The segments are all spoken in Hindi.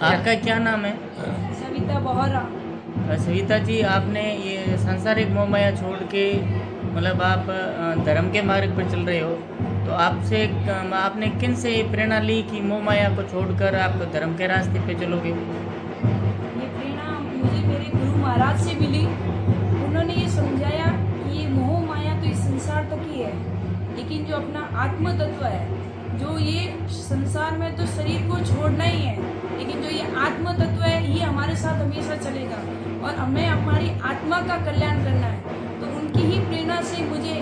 आपका क्या नाम है? सविता बोहरा। सविता जी, आपने ये सांसारिक मोह माया छोड़ के मतलब आप धर्म के मार्ग पर चल रहे हो, तो आपसे आपने किन से ये प्रेरणा ली कि मोह माया को छोड़कर आप धर्म के रास्ते पे चलोगे? ये प्रेरणा मुझे मेरे गुरु महाराज से मिली। उन्होंने ये समझाया कि ये मोह माया तो इस संसार तक ही है, लेकिन जो अपना आत्म तत्व है, जो ये संसार में तो शरीर को छोड़ना ही है, लेकिन जो ये आत्म तत्व है ये हमारे साथ हमेशा चलेगा और हमें हमारी आत्मा का कल्याण करना है। तो उनकी ही प्रेरणा से मुझे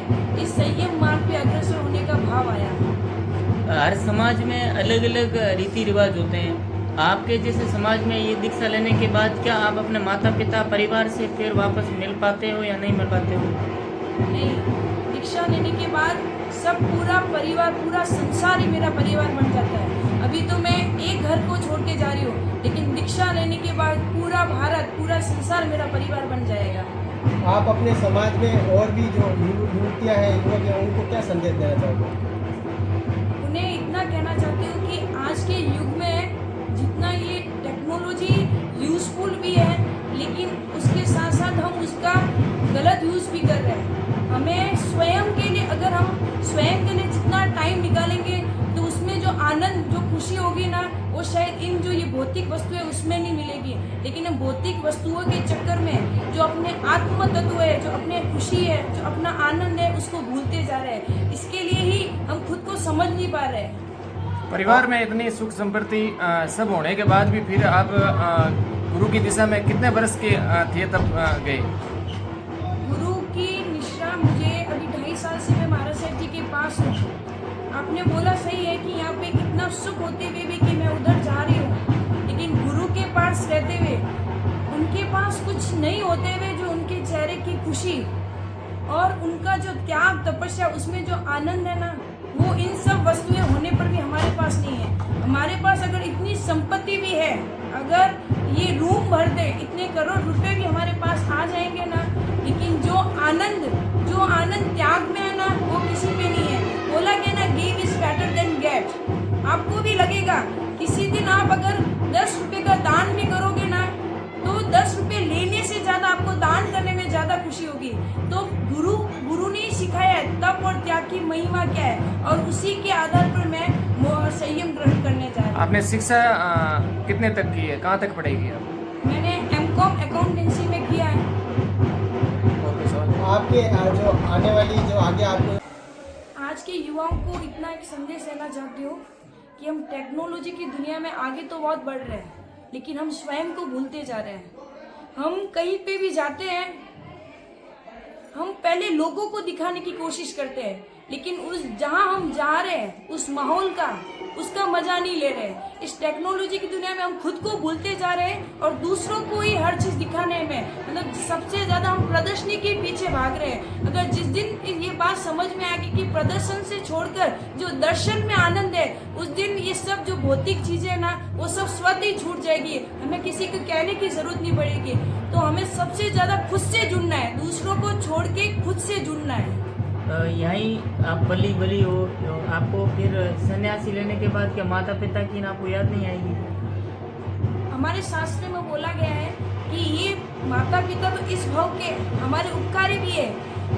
इस संयम मार्ग पे अग्रसर होने का भाव आया। हर समाज में अलग अलग रीति रिवाज होते हैं। आपके जैसे समाज में ये दीक्षा लेने के बाद क्या आप अपने माता पिता परिवार से फिर वापस मिल पाते हो या नहीं मिल पाते हो? नहीं, दीक्षा लेने के बाद सब पूरा परिवार, पूरा संसार ही मेरा परिवार बन जाता है। अभी तो मैं एक घर को छोड़ के जा रही हूँ, लेकिन दीक्षा लेने के बाद पूरा भारत, पूरा संसार मेरा परिवार बन जाएगा। आप अपने समाज में और भी जो युवतियाँ हैं, युवक हैं, उनको क्या संदेश देना चाहोगे? उन्हें इतना कहना चाहती हूँ कि आज के युग में जितना ये टेक्नोलॉजी यूजफुल भी है, लेकिन उसके साथ साथ हम उसका गलत यूज़ भी कर रहे हैं। हमें स्वयं के लिए, अगर हम स्वयं के लिए जितना टाइम निकालेंगे तो उसमें जो आनंद, जो खुशी होगी ना, वो शायद इन जो ये भौतिक वस्तु है उसमें नहीं मिलेगी। लेकिन हम भौतिक वस्तुओं के चक्कर में जो अपने आत्म तत्व है, जो अपने खुशी है, जो अपना आनंद है, उसको भूलते जा रहे हैं। इसके लिए ही हम खुद को समझ नहीं पा रहे हैं। परिवार में इतनी सुख संपत्ति सब होने के बाद भी फिर आप गुरु की दिशा में कितने बरस के थे तब गए? गुरु की निष्ठा मुझे अभी 2.5 साल से मैं महाराज साहब जी के पास हूँ। आपने बोला सही है कि यहाँ पे इतना सुख होते हुए भी कि मैं उधर जा रही हूँ, लेकिन गुरु के पास रहते हुए, उनके पास कुछ नहीं होते हुए जो उनके चेहरे की खुशी और उनका जो त्याग, तपस्या, उसमें जो आनंद है ना, वो इन सब वस्तुएं होने पर भी हमारे पास नहीं है। हमारे पास अगर इतनी संपत्ति भी है, अगर ये रूम भर दे, इतने करोड़ रुपए भी हमारे पास आ जाएंगे ना, लेकिन जो आनंद त्याग में है ना, वो किसी पे नहीं है। बोला गया ना, give is better than get. आपको भी लगेगा किसी दिन आप अगर 10 रुपए का दान भी करोगे ना, तो 10 रुपए लेने से ज्यादा आपको दान करने में ज्यादा खुशी होगी। तो गुरु ने सिखाया है तप और त्याग की महिमा क्या है, और उसी के आधार पर मैं संयम ग्रहण करने जा रही हूँ। आपने शिक्षा कितने तक की है, कहाँ तक पढ़ाई आप? मैंने एमकॉम अकाउंटेंसी में किया है। आपके जो आने वाली जो आगे आपको आज के युवाओं को इतना एक संदेश देना चाहती हूँ कि हम टेक्नोलॉजी की दुनिया में आगे तो बहुत बढ़ रहे हैं, लेकिन हम स्वयं को भूलते जा रहे हैं। हम कहीं पे भी जाते हैं, हम पहले लोगों को दिखाने की कोशिश करते हैं, लेकिन उस जहां हम जा रहे हैं उस माहौल का, उसका मजा नहीं ले रहे। इस टेक्नोलॉजी की दुनिया में हम खुद को भूलते जा रहे हैं और दूसरों को ही हर चीज दिखाने में, मतलब सबसे ज्यादा हम प्रदर्शनी के पीछे भाग रहे हैं। अगर जिस दिन ये बात समझ में आएगी कि प्रदर्शन से छोड़कर जो दर्शन में आनंद है, उस दिन ये सब जो भौतिक चीजें ना, वो सब स्वतः ही छूट जाएगी। हमें किसी को कहने की जरूरत नहीं पड़ेगी। तो हमें सबसे ज्यादा खुद से जुड़ना है, दूसरों को छोड़ के खुद से जुड़ना है। यहीं आप बली बली हो, तो आपको फिर सन्यासी लेने के बाद क्या माता पिता की ना आपको याद नहीं आएगी? हमारे शास्त्र में बोला गया है कि ये माता पिता तो इस भाव के हमारे उपकारी भी है,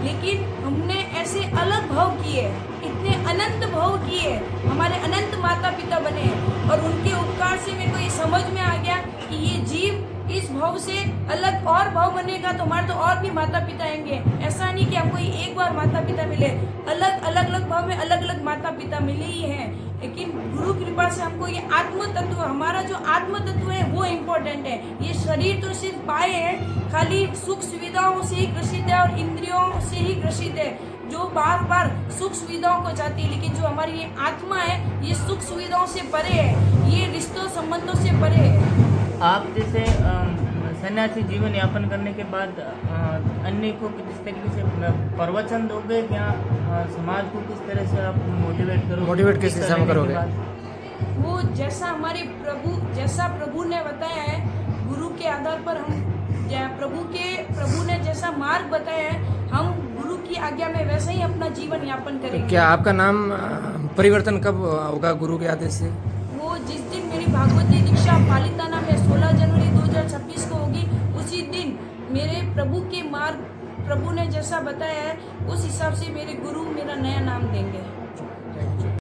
लेकिन हमने ऐसे अलग भाव किए, इतने अनंत भाव किए, हमारे अनंत माता पिता बने, और उनके उपकार से मेरे को ये समझ में आ गया कि ये जीव इस भाव से अलग और भाव बनेगा तो हमारे तो और भी माता पिता आएंगे। ऐसा नहीं कि हमको एक बार माता पिता मिले, अलग अलग भाव में अलग अलग माता पिता मिले ही हैं, लेकिन गुरु कृपा से हमको ये आत्म तत्व, हमारा जो आत्म तत्व है वो इम्पोर्टेंट है। ये शरीर तो सिर्फ पाए हैं, खाली सुख सुविधाओं से ही ग्रसित है और इंद्रियों से ही ग्रसित है, जो बार बार सुख सुविधाओं को चाहती है। लेकिन जो हमारी ये आत्मा है, ये सुख सुविधाओं से परे है, ये रिश्तों संबंधों से परे है। आप जैसे सन्यासी जीवन यापन करने के बाद अन्य को किस तरीके से प्रवचन दोगे, क्या समाज को किस तरह से आप मोटिवेट किस दिशा में करोगे? वो जैसा प्रभु ने बताया है, गुरु के आधार पर हम प्रभु ने जैसा मार्ग बताया है, हम गुरु की आज्ञा में वैसे ही अपना जीवन यापन करेंगे। क्या आपका नाम परिवर्तन कब होगा गुरु के आदेश से? वो जिस दिन मेरी भागवती दीक्षा पालिताना प्रभु के मार्ग, प्रभु ने जैसा बताया है उस हिसाब से मेरे गुरु मेरा नया नाम देंगे।